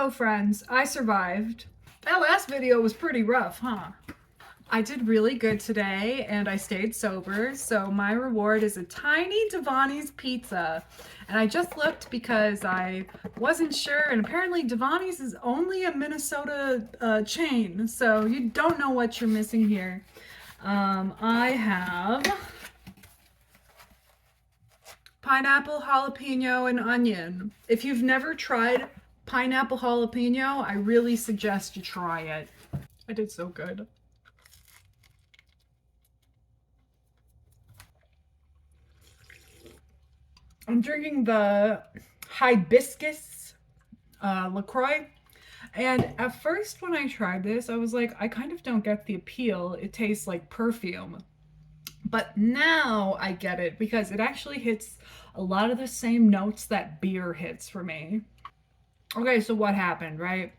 Hello friends, I survived. That last video was pretty rough, huh? I did really good today and I stayed sober, so my reward is a tiny Devani's pizza. And I just looked because I wasn't sure, and apparently Devani's is only a Minnesota chain, so you don't know what you're missing here. I have pineapple, jalapeno, and onion. If you've never tried pineapple jalapeno, I really suggest you try it. I did so good. I'm drinking the hibiscus LaCroix. And at first, when I tried this, I was like, I kind of don't get the appeal. It tastes like perfume. But now I get it because it actually hits a lot of the same notes that beer hits for me. Okay, so what happened, right?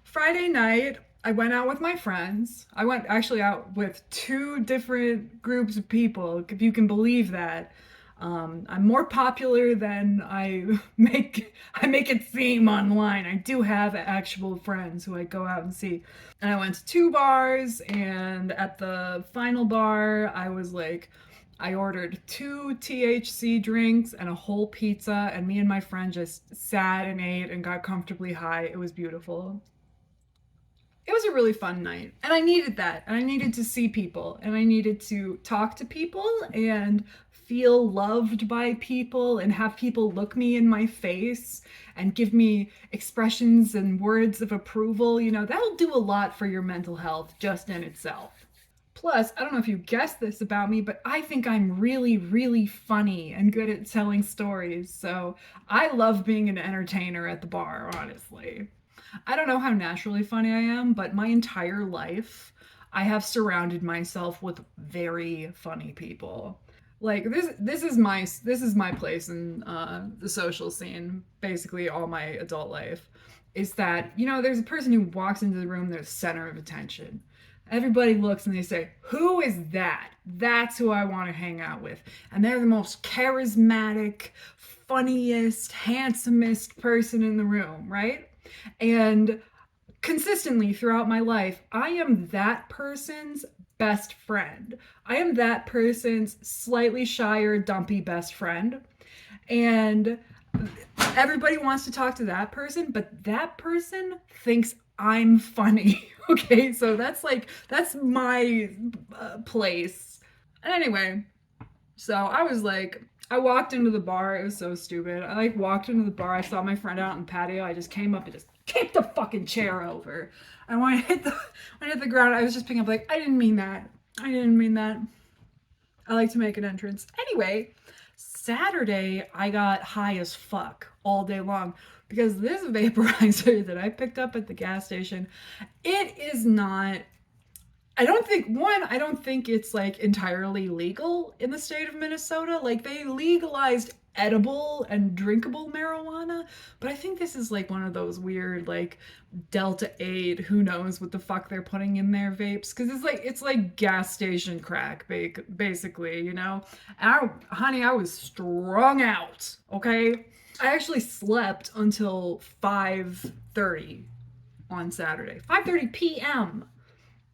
Friday night, I went out with my friends. I went actually out with two different groups of people, if you can believe that. I'm more popular than I make it seem online. I do have actual friends who I go out and see. And I went to two bars, and at the final bar, I ordered two THC drinks and a whole pizza, and me and my friend just sat and ate and got comfortably high. It was beautiful. It was a really fun night, and I needed that, and I needed to see people, and I needed to talk to people and feel loved by people and have people look me in my face and give me expressions and words of approval. That'll do a lot for your mental health just in itself. Plus, I don't know if you guessed this about me, but I think I'm really, really funny and good at telling stories. So I love being an entertainer at the bar, honestly. I don't know how naturally funny I am, but my entire life, I have surrounded myself with very funny people. Like this is my place in the social scene. Basically, all my adult life is that there's a person who walks into the room, they're the center of attention. Everybody looks and they say, "Who is that? That's who I want to hang out with." And they're the most charismatic, funniest, handsomest person in the room, right? And consistently throughout my life, I am that person's best friend. I am that person's slightly shyer, dumpy best friend. And everybody wants to talk to that person, but that person thinks I'm funny. Okay, so that's my place. And anyway, so I walked into the bar. It was so stupid. I walked into the bar. I saw my friend out on the patio. I just came up and just kicked the fucking chair over. And when I hit the ground, I was just picking up I didn't mean that. I didn't mean that. I like to make an entrance. Anyway, Saturday I got high as fuck all day long because this vaporizer that I picked up at the gas station, it is not I don't think it's entirely legal in the state of Minnesota. Like they legalized edible and drinkable marijuana, but I think this is one of those weird Delta 8, who knows what the fuck they're putting in their vapes, cuz it's like gas station crack basically. Honey, I was strung out, okay? I actually slept until 5:30 on Saturday. 5:30 p.m.,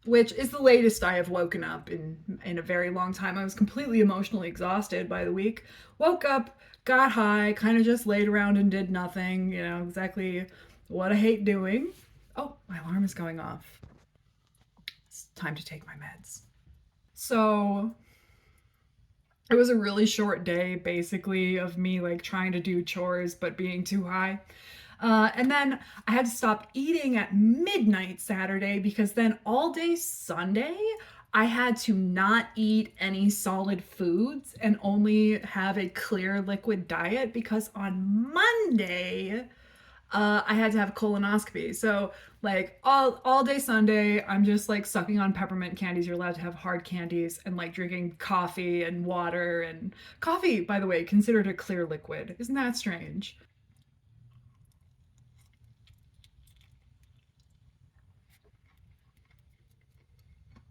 which is the latest I have woken up in a very long time. I was completely emotionally exhausted by the week. Woke up, got high, kind of just laid around and did nothing. Exactly what I hate doing. Oh, my alarm is going off. It's time to take my meds. So it was a really short day, basically, of me trying to do chores but being too high. And then I had to stop eating at midnight Saturday because then all day Sunday, I had to not eat any solid foods and only have a clear liquid diet because on Monday, I had to have a colonoscopy. So all day Sunday, I'm just sucking on peppermint candies. You're allowed to have hard candies and drinking coffee and water, and coffee, by the way, considered a clear liquid. Isn't that strange?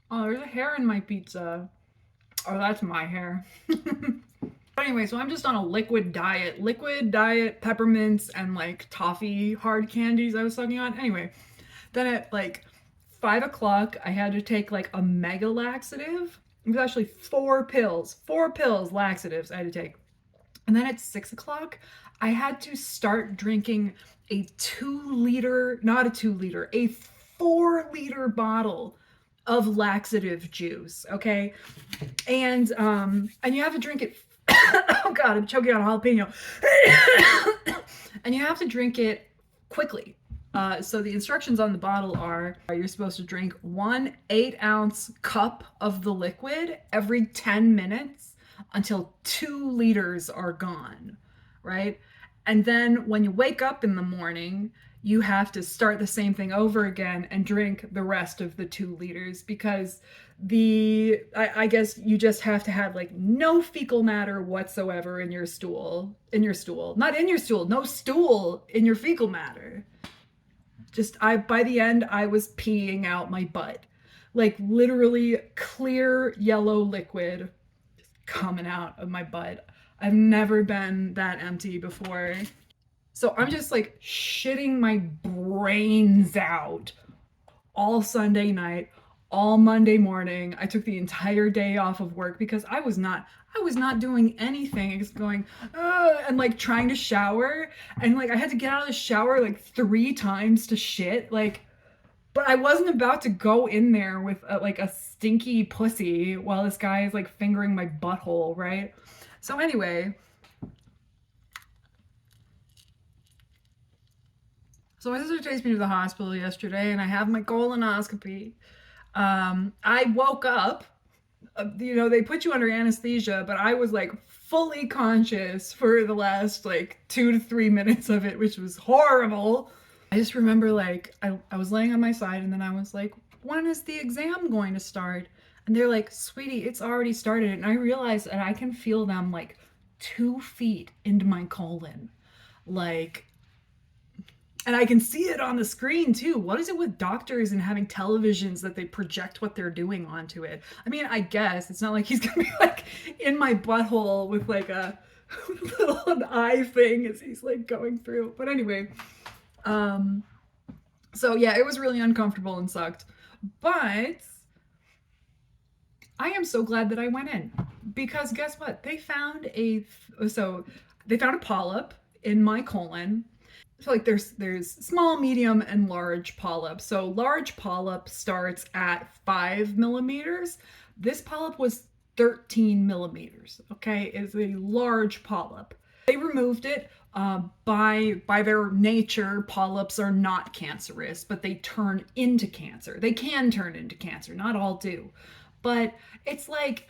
Oh, there's a hair in my pizza. Oh, that's my hair. But anyway, so I'm just on a liquid diet, peppermints and like toffee hard candies I was sucking on. Anyway, then at like 5 o'clock, I had to take like a mega laxative. It was actually four pills, laxatives I had to take. And then at 6 o'clock, I had to start drinking a 2 liter, not a 2 liter, a 4 liter bottle of laxative juice. Okay. And you have to drink it. Oh God, I'm choking on a jalapeno. And you have to drink it quickly. So the instructions on the bottle are you're supposed to drink 1 8-ounce cup of the liquid every 10 minutes until 2 liters are gone, right? And then when you wake up in the morning, you have to start the same thing over again and drink the rest of the 2 liters because I guess you just have to have like no fecal matter whatsoever in your stool, not in your stool, no stool in your fecal matter. Just by the end I was peeing out my butt, like literally clear yellow liquid coming out of my butt. I've never been that empty before. So I'm just like shitting my brains out all Sunday night, all Monday morning. I took the entire day off of work because I was not doing anything except going and like trying to shower, and like I had to get out of the shower like 3 times to shit, like, but I wasn't about to go in there with like a stinky pussy while this guy is like fingering my butthole, right? So anyway, so my sister takes me to the hospital yesterday and I have my colonoscopy. I woke up, they put you under anesthesia, but I was like fully conscious for the last like 2 to 3 minutes of it, which was horrible. I just remember like I was laying on my side and then I was like, when is the exam going to start? And they're like, sweetie, it's already started. And I realized that I can feel them like 2 feet into my colon. Like, and I can see it on the screen too. What is it with doctors and having televisions that they project what they're doing onto it? I mean, I guess it's not like he's gonna be like in my butthole with like a little eye thing as he's like going through. But anyway, so yeah, it was really uncomfortable and sucked. But I am so glad that I went in because guess what? They found a polyp in my colon. So like there's small, medium, and large polyps. So large polyp starts at 5 millimeters. This polyp was 13 millimeters. Okay, is a large polyp. They removed it. By their nature, polyps are not cancerous, but they turn into cancer. They can turn into cancer. Not all do, but it's like,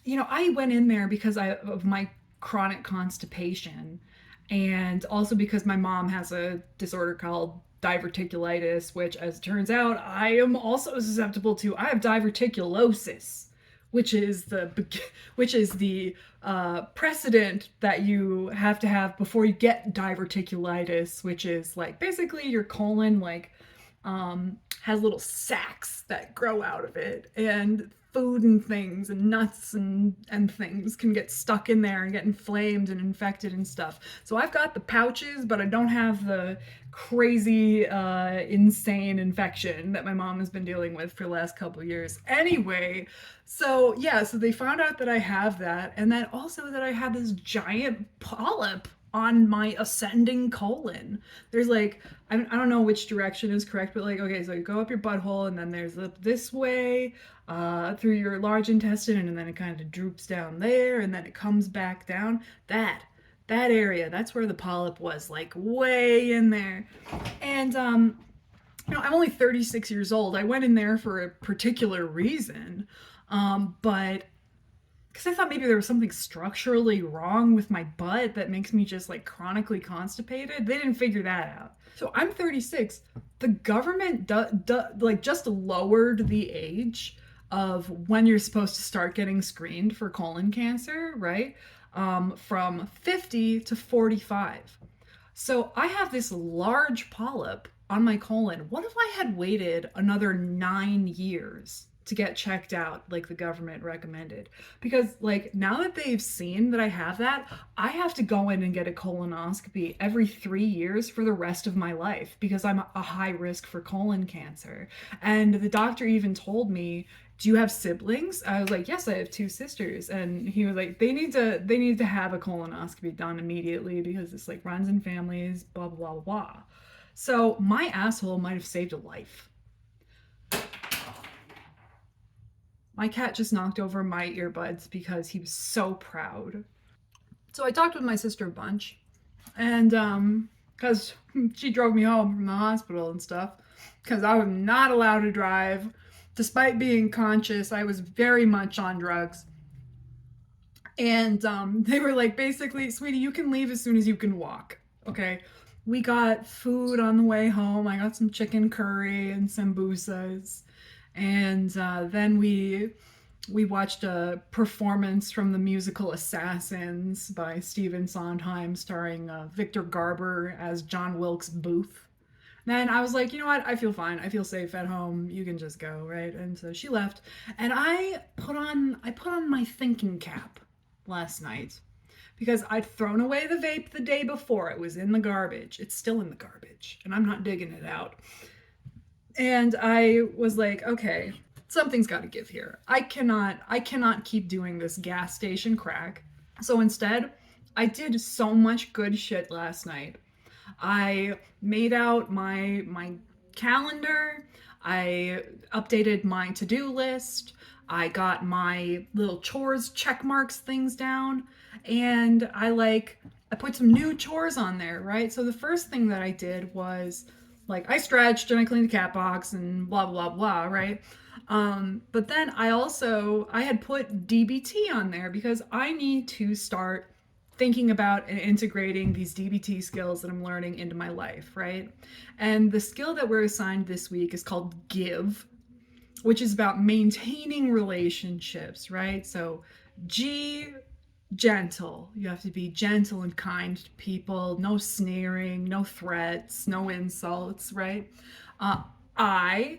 I went in there because of my chronic constipation, and also because my mom has a disorder called diverticulitis, which, as it turns out, I am also susceptible to. I have diverticulosis, which is the precedent that you have to have before you get diverticulitis, which is like basically your colon has little sacs that grow out of it, and food and things and nuts and things can get stuck in there and get inflamed and infected and stuff. So I've got the pouches, but I don't have the crazy insane infection that my mom has been dealing with for the last couple of years. Anyway, so yeah, so they found out that I have that, and then also that I have this giant polyp on my ascending colon. There's like, I don't know which direction is correct, but like, okay, so you go up your butthole and then there's this way through your large intestine, and then it kind of droops down there and then it comes back down. That area, that's where the polyp was, like way in there. And I'm only 36 years old. I went in there for a particular reason, but because I thought maybe there was something structurally wrong with my butt that makes me just like chronically constipated. They didn't figure that out. So I'm 36. The government like just lowered the age of when you're supposed to start getting screened for colon cancer, right? From 50 to 45. So I have this large polyp on my colon. What if I had waited another 9 years? to get checked out like the government recommended. Because like now that they've seen that I have that, I have to go in and get a colonoscopy every 3 years for the rest of my life because I'm a high risk for colon cancer. And the doctor even told me, do you have siblings? I was like, yes, I have two sisters. And he was like, they need to have a colonoscopy done immediately because this like runs in families, blah blah blah blah. So my asshole might have saved a life. My cat just knocked over my earbuds because he was so proud. So I talked with my sister a bunch, and because she drove me home from the hospital and stuff, because I was not allowed to drive. Despite being conscious, I was very much on drugs. And they were like, basically, sweetie, you can leave as soon as you can walk. Okay. We got food on the way home. I got some chicken curry and sambusas. And then we watched a performance from the musical Assassins by Stephen Sondheim, starring Victor Garber as John Wilkes Booth. Then I was like, you know what? I feel fine. I feel safe at home. You can just go, right? And so she left, and I put on my thinking cap last night because I'd thrown away the vape the day before. It was in the garbage. It's still in the garbage, and I'm not digging it out. And I was like, okay, something's got to give here. I cannot keep doing this gas station crack. So instead, I did so much good shit last night. I made out my calendar. I updated my to-do list. I got my little chores check marks things down, and I put some new chores on there, right? So the first thing that I did was like I stretched and I cleaned the cat box and blah blah blah, right? But then I had put DBT on there because I need to start thinking about and integrating these DBT skills that I'm learning into my life, right? And the skill that we're assigned this week is called Give, which is about maintaining relationships, right? So G, gentle. You have to be gentle and kind to people, no sneering, no threats, no insults, right? I,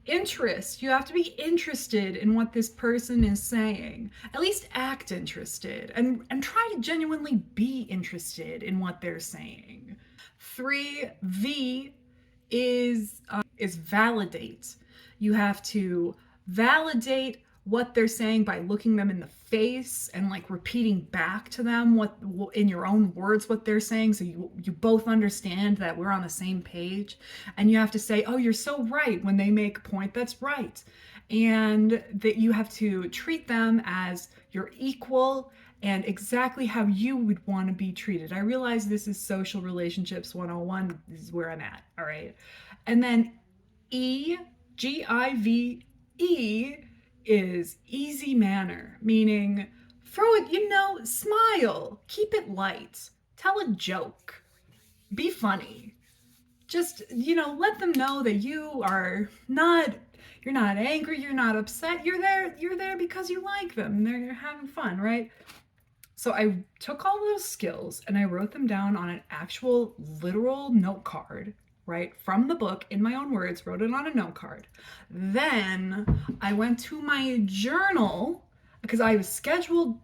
interest. You have to be interested in what this person is saying. At least act interested and try to genuinely be interested in what they're saying. 3V is validate. You have to validate what they're saying by looking them in the face and like repeating back to them what in your own words what they're saying, so you both understand that we're on the same page. And you have to say, oh, you're so right, when they make a point that's right, and that you have to treat them as your equal and exactly how you would want to be treated. I realize this is social relationships 101. This is where I'm at. All right. And then GIVE is easy manner, meaning throw it, smile, keep it light, tell a joke, be funny. Just, let them know that you're not angry, you're not upset, you're there because you like them and they're having fun, right? So I took all those skills and I wrote them down on an actual literal note card, right, from the book, in my own words, wrote it on a note card. Then I went to my journal because I was scheduled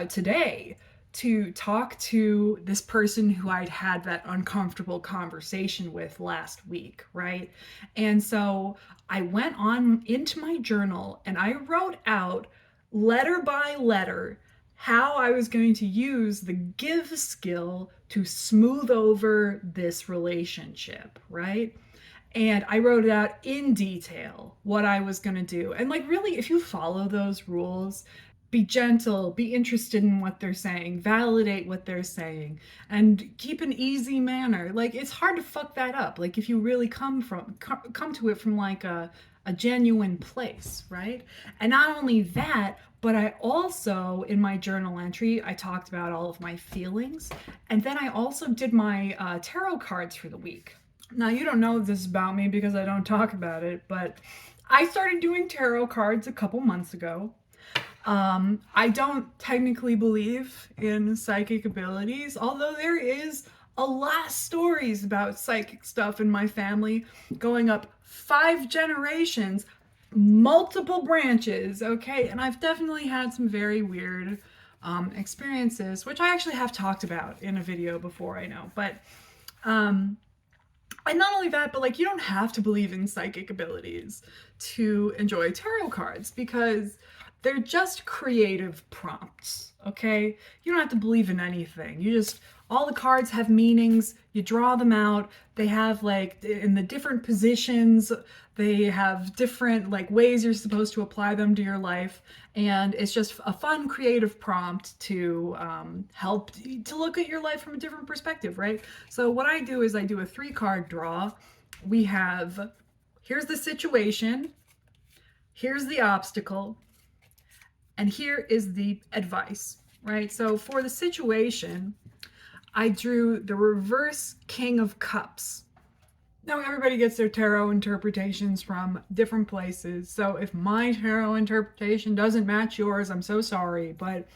today to talk to this person who I'd had that uncomfortable conversation with last week, right? And so I went on into my journal and I wrote out letter by letter how I was going to use the give skill to smooth over this relationship, right? And I wrote it out in detail what I was going to do. And like, really, if you follow those rules, be gentle, be interested in what they're saying, validate what they're saying, and keep an easy manner. Like, it's hard to fuck that up. Like, if you really come to it from like a genuine place, right? And not only that, but I also, in my journal entry, I talked about all of my feelings. And then I also did my tarot cards for the week. Now, you don't know this about me because I don't talk about it, but I started doing tarot cards a couple months ago. I don't technically believe in psychic abilities, although there is a lot of stories about psychic stuff in my family going up 5 generations. multiple branches, okay? And I've definitely had some very weird experiences, which I actually have talked about in a video before, I know. But um, and not only that, but like you don't have to believe in psychic abilities to enjoy tarot cards because they're just creative prompts, okay? You don't have to believe in anything. You just, all the cards have meanings, you draw them out, they have like in the different positions, they have different like ways you're supposed to apply them to your life, and it's just a fun creative prompt to help to look at your life from a different perspective, right? So what I do is I do a 3-card draw. We have, here's the situation, here's the obstacle, and here is the advice, right? So for the situation, I drew the reverse King of Cups. Now, everybody gets their tarot interpretations from different places. So if my tarot interpretation doesn't match yours, I'm so sorry. But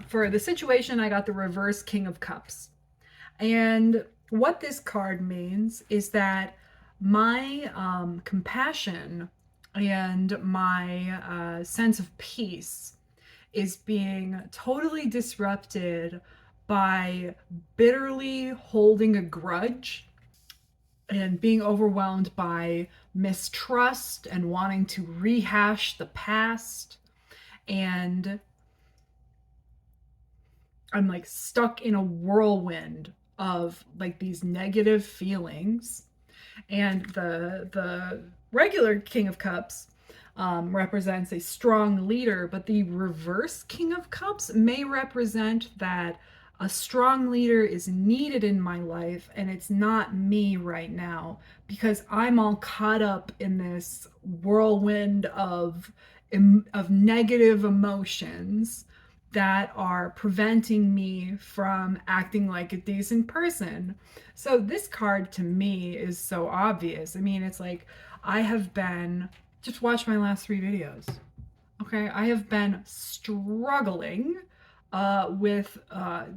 for the situation, I got the reverse King of Cups. And what this card means is that my compassion and my sense of peace is being totally disrupted by bitterly holding a grudge and being overwhelmed by mistrust and wanting to rehash the past. And I'm like stuck in a whirlwind of like these negative feelings. And the regular King of Cups represents a strong leader, but the reverse King of Cups may represent that a strong leader is needed in my life and it's not me right now because I'm all caught up in this whirlwind of negative emotions that are preventing me from acting like a decent person. So this card to me is so obvious. I mean, it's like I have been, just watch my last 3 videos. Okay, I have been struggling with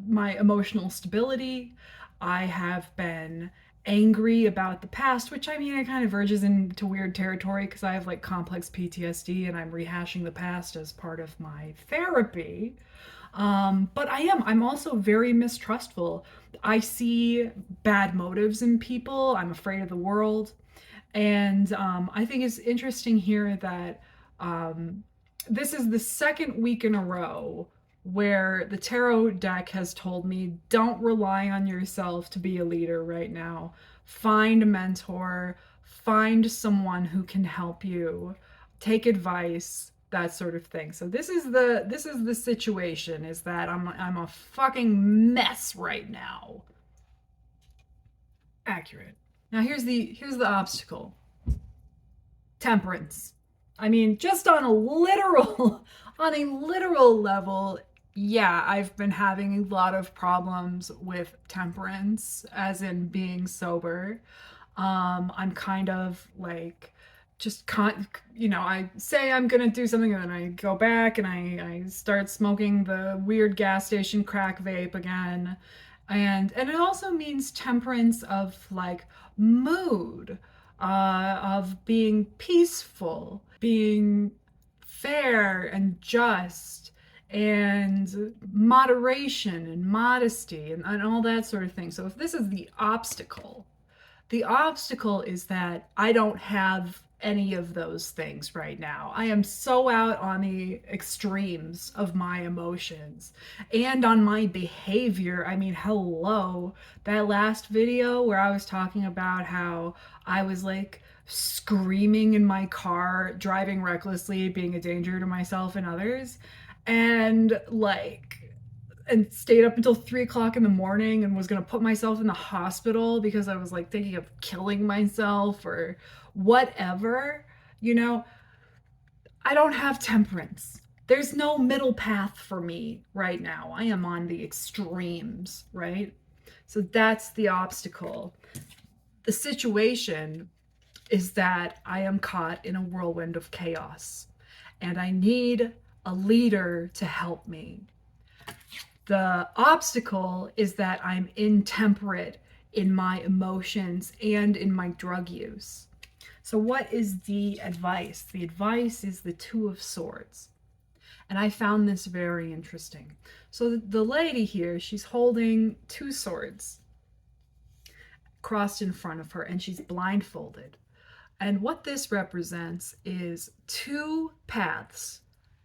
my emotional stability. I have been angry about the past, which I mean, it kind of verges into weird territory because I have like complex PTSD and I'm rehashing the past as part of my therapy. But I'm also very mistrustful. I see bad motives in people. I'm afraid of the world. And I think it's interesting here that um, this is the second week in a row where the tarot deck has told me don't rely on yourself to be a leader right now. Find a mentor, find someone who can help you, take advice, that sort of thing. So this is the situation is that I'm a fucking mess right now. Accurate. Now here's the obstacle. Temperance. I mean, just on a literal on a literal level, yeah, I've been having a lot of problems with temperance, as in being sober. I'm kind of like just I say I'm gonna do something and then I go back and I start smoking the weird gas station crack vape again. And it also means temperance of like mood, of being peaceful, being fair and just, and moderation and modesty and all that sort of thing. So if this is the obstacle is that I don't have any of those things right now. I am so out on the extremes of my emotions and on my behavior. I mean, hello, that last video where I was talking about how I was like screaming in my car, driving recklessly, being a danger to myself and others, and like and stayed up until 3 o'clock in the morning and was gonna put myself in the hospital because I was like thinking of killing myself or whatever, you know, I don't have temperance. There's no middle path for me right now. I am on the extremes, right? So that's the obstacle. The situation is that I am caught in a whirlwind of chaos and I need a leader to help me. The obstacle is that I'm intemperate in my emotions and in my drug use. So, what is the advice? The advice is the Two of Swords. And I found this very interesting. So, the lady here, she's holding two swords crossed in front of her, and she's blindfolded. And what this represents is two paths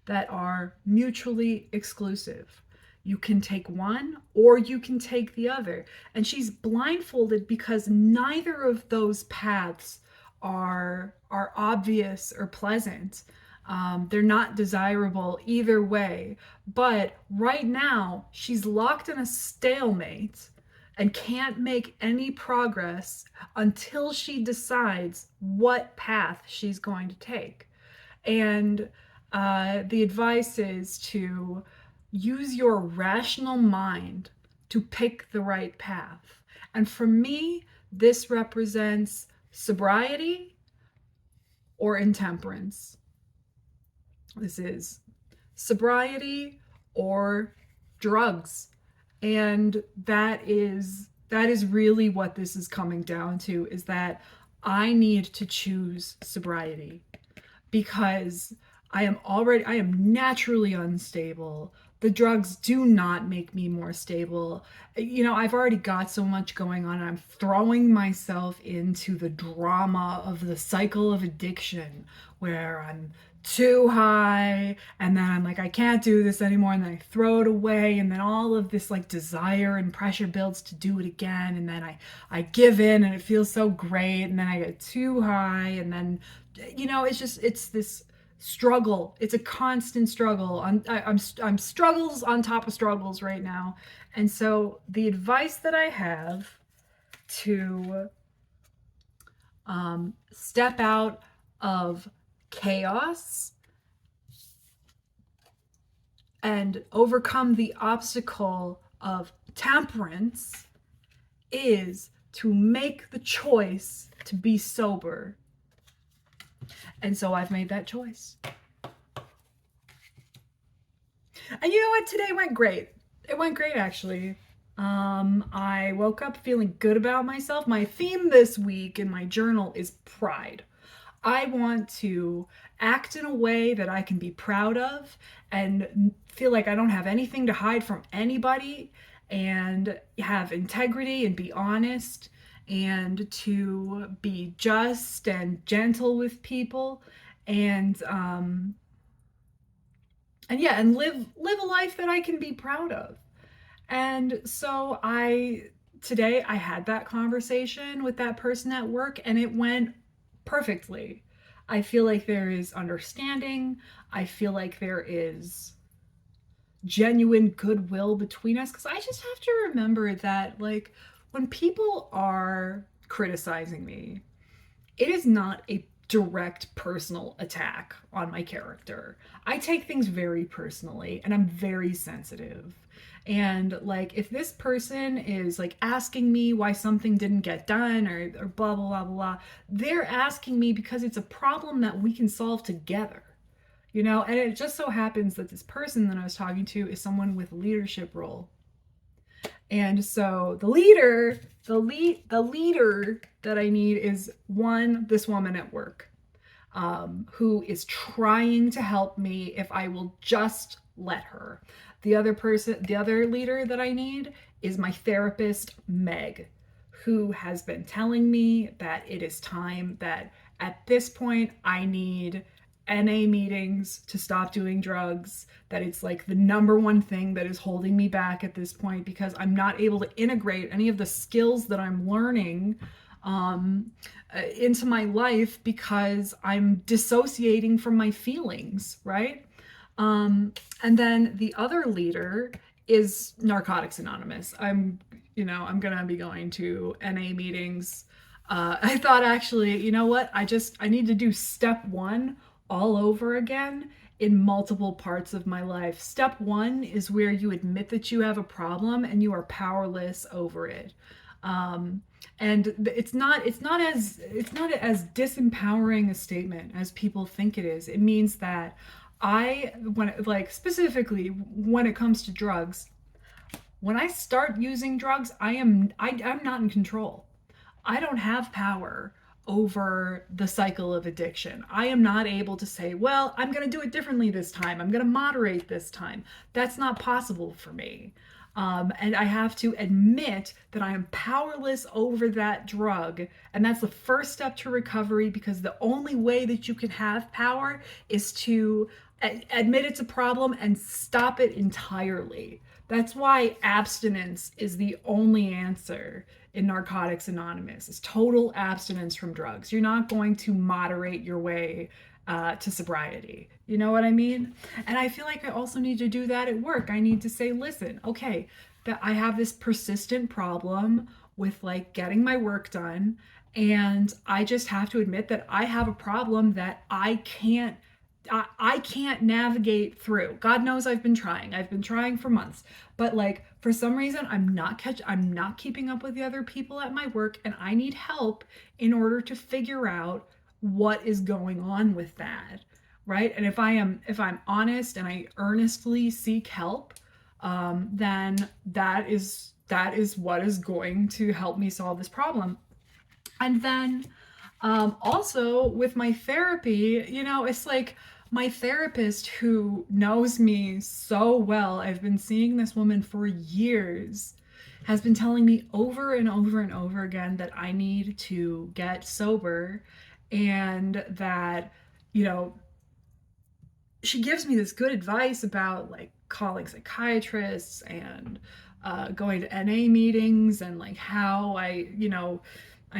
that are mutually exclusive. You can take one or you can take the other. And she's blindfolded because neither of those paths are obvious or pleasant. They're not desirable either way. But right now, she's locked in a stalemate and can't make any progress until she decides what path she's going to take. And the advice is to use your rational mind to pick the right path. And for me, this represents sobriety or intemperance. This is sobriety or drugs. And that is really what this is coming down to, is that I need to choose sobriety because I am naturally unstable. The drugs do not make me more stable. You know, I've already got so much going on. I'm throwing myself into the drama of the cycle of addiction where I'm too high and then I'm like, I can't do this anymore, and then I throw it away, and then all of this like desire and pressure builds to do it again, and then I give in and it feels so great, and then I get too high, and then it's this struggle. It's a constant struggle. I'm struggles on top of struggles right now. And so the advice that I have to step out of chaos and overcome the obstacle of temperance is to make the choice to be sober. And so I've made that choice. And you know what? Today went great. It went great, actually. I woke up feeling good about myself. My theme this week in my journal is pride. I want to act in a way that I can be proud of and feel like I don't have anything to hide from anybody, and have integrity and be honest, and to be just and gentle with people, and and live a life that I can be proud of. And so today I had that conversation with that person at work, and it went perfectly. I feel like there is understanding. I feel like there is genuine goodwill between us, because I just have to remember that, like, when people are criticizing me, it is not a direct personal attack on my character. I take things very personally, and I'm very sensitive. And like, if this person is like asking me why something didn't get done, or blah blah blah blah, they're asking me because it's a problem that we can solve together. And it just so happens that this person that I was talking to is someone with a leadership role. And so the leader that I need is this woman at work, who is trying to help me if I will just let her. The other leader that I need is my therapist, Meg, who has been telling me that it is time that at this point I need NA meetings to stop doing drugs, that it's like the number one thing that is holding me back at this point, because I'm not able to integrate any of the skills that I'm learning into my life because I'm dissociating from my feelings, right? And then the other leader is Narcotics Anonymous. I'm gonna be going to NA meetings. I thought, actually, you know what? I need to do step 1 all over again in multiple parts of my life. Step 1 is where you admit that you have a problem and you are powerless over it. And it's not as disempowering a statement as people think it is. It means that specifically when it comes to drugs, when I start using drugs, I'm not in control. I don't have power over the cycle of addiction. I am not able to say, well, I'm going to do it differently this time. I'm going to moderate this time. That's not possible for me. And I have to admit that I am powerless over that drug. And that's the first step to recovery, because the only way that you can have power is to admit it's a problem and stop it entirely. That's why abstinence is the only answer in Narcotics Anonymous, is total abstinence from drugs. You're not going to moderate your way to sobriety. You know what I mean? And I feel like I also need to do that at work. I need to say, listen, okay, that I have this persistent problem with like getting my work done. And I just have to admit that I have a problem that I can't navigate through. God knows I've been trying. I've been trying for months. But like for some reason I'm not keeping up with the other people at my work, and I need help in order to figure out what is going on with that. Right? And if I'm honest and I earnestly seek help, then that is what is going to help me solve this problem. And then also with my therapy, it's like my therapist, who knows me so well, I've been seeing this woman for years, has been telling me over and over and over again that I need to get sober, and that, you know, she gives me this good advice about like calling psychiatrists and going to NA meetings, and like how I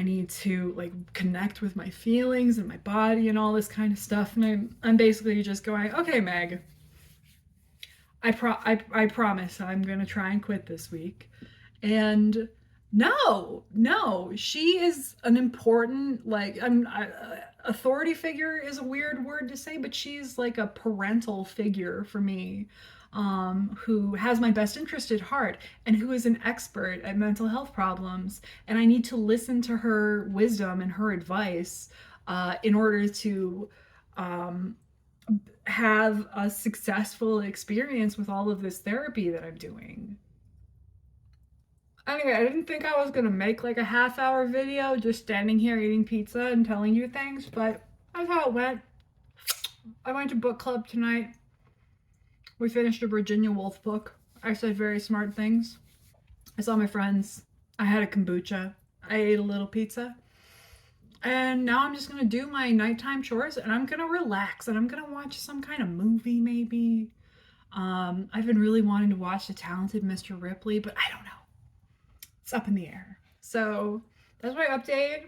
need to like connect with my feelings and my body and all this kind of stuff. And I'm basically just going, okay, Meg, I promise I'm gonna try and quit this week. And no, she is an important, like, authority figure is a weird word to say, but she's like a parental figure for me, who has my best interest at heart and who is an expert at mental health problems. And I need to listen to her wisdom and her advice in order to um, have a successful experience with all of this therapy that I'm doing. Anyway, I didn't think I was gonna make like a half-hour video just standing here eating pizza and telling you things, but that's how it went. I went to book club tonight. We finished a Virginia Woolf book. I said very smart things. I saw my friends. I had a kombucha. I ate a little pizza. And now I'm just gonna do my nighttime chores, and I'm gonna relax, and I'm gonna watch some kind of movie maybe. I've been really wanting to watch The Talented Mr. Ripley, but I don't know. It's up in the air. So that's my update.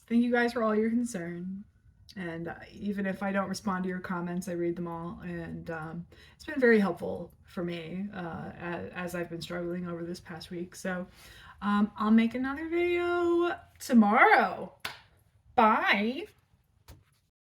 Thank you guys for all your concern. And even if I don't respond to your comments, I read them all. And it's been very helpful for me as I've been struggling over this past week. So I'll make another video tomorrow. Bye.